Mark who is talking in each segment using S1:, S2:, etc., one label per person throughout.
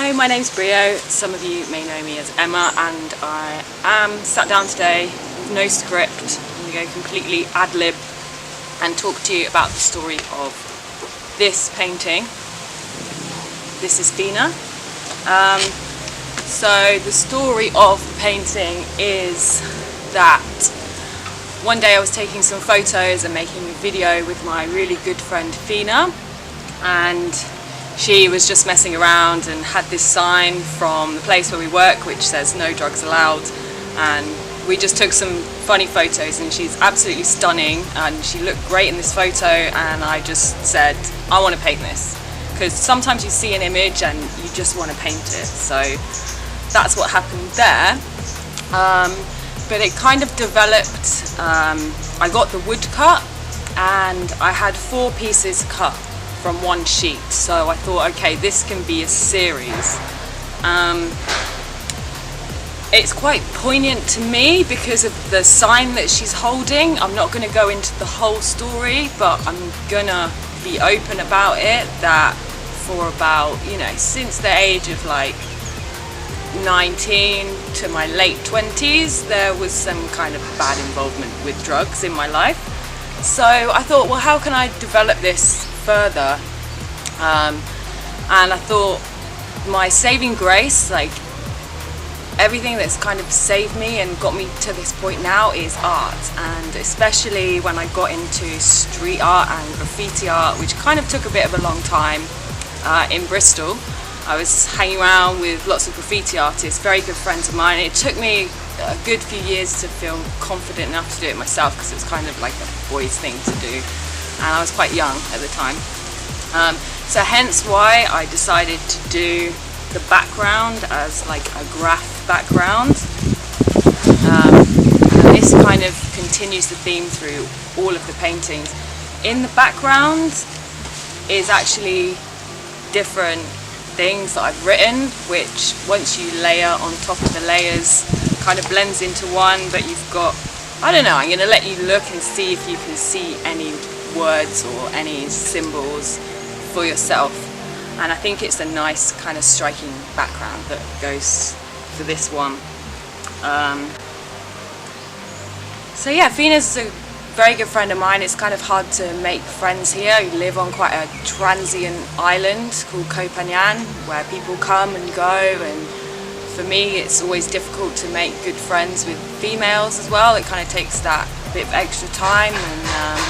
S1: Hi, my name's Brio. Some of you may know me as Emma, and I am sat down today with no script. I'm going to go completely ad-lib and talk to you about the story of this painting. This is Fina. So the story of the painting is that one day I was taking some photos and making a video with my really good friend Fina, and she was just messing around and had this sign from the place where we work which says no drugs allowed, and we just took some funny photos, and she's absolutely stunning and she looked great in this photo, and I just said I want to paint this, because sometimes you see an image and you just want to paint it. So that's what happened there. But it kind of developed, I got the wood cut and I had 4 pieces cut from one sheet, so I thought, okay, this can be a series. It's quite poignant to me because of the sign that she's holding. I'm not going to go into the whole story, but I'm gonna be open about it, that for about, since the age of like 19 to my late 20s, there was some kind of bad involvement with drugs in my life. So I thought, well, how can I develop this further? And I thought my saving grace, like everything that's kind of saved me and got me to this point now, is art, and especially when I got into street art and graffiti art, which kind of took a bit of a long time in Bristol. I was hanging around with lots of graffiti artists, very good friends of mine. It took me a good few years to feel confident enough to do it myself, because it was kind of like a boy's thing to do, and I was quite young at the time. So hence why I decided to do the background as like a graph background. And this kind of continues the theme through all of the paintings. In the background is actually different things that I've written, which once you layer on top of the layers kind of blends into one, but you've got, I don't know, I'm going to let you look and see if you can see any words or any symbols for yourself, and I think it's a nice kind of striking background that goes for this one. So yeah, Fina's a very good friend of mine. It's kind of hard to make friends here. We live on quite a transient island called Koh Phangan, where people come and go, and for me it's always difficult to make good friends with females as well. It kind of takes that bit of extra time, and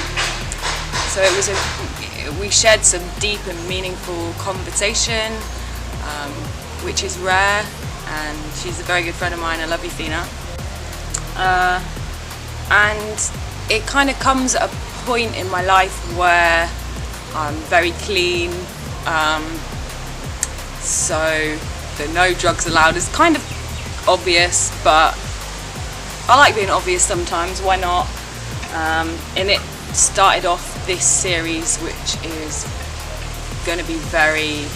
S1: so it was we shared some deep and meaningful conversation, which is rare, and she's a very good friend of mine. I love you, Fina. And it kind of comes at a point in my life where I'm very clean, so the no drugs allowed is kind of obvious, but I like being obvious sometimes, why not? And it started off this series, which is going to be very,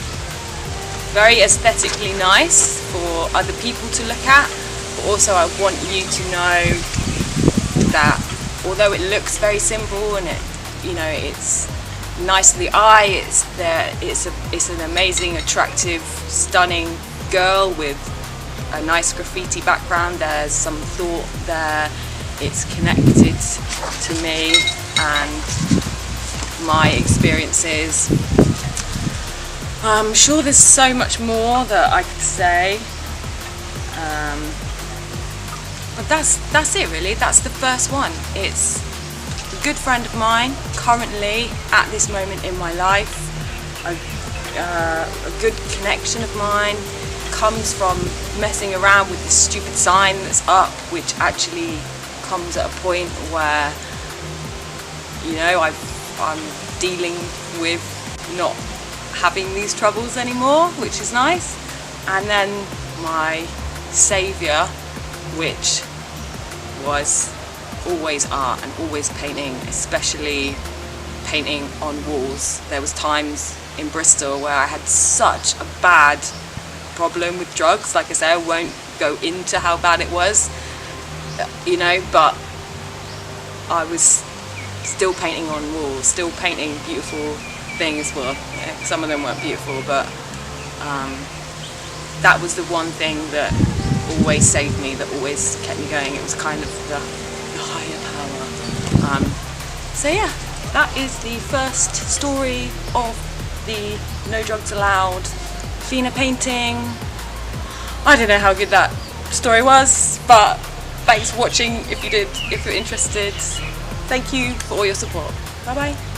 S1: very aesthetically nice for other people to look at, but also I want you to know that although it looks very simple and it's nice to the eye, it's an amazing, attractive, stunning girl with a nice graffiti background. There's some thought there. It's connected to me and my experiences. I'm sure there's so much more that I could say, but that's it really. That's the first one. It's a good friend of mine currently at this moment in my life. A good connection of mine comes from messing around with this stupid sign that's up, which actually comes at a point where I'm dealing with not having these troubles anymore, which is nice. And then my saviour, which was always art and always painting, especially painting on walls. There was times in Bristol where I had such a bad problem with drugs. Like I say, I won't go into how bad it was, but I was still painting on walls, still painting beautiful things. Well, some of them weren't beautiful, but that was the one thing that always saved me, that always kept me going. It was kind of the higher power. So yeah, that is the first story of the No Drugs Allowed Fina painting. I don't know how good that story was, but thanks for watching if you did, if you're interested. Thank you for all your support. Bye bye.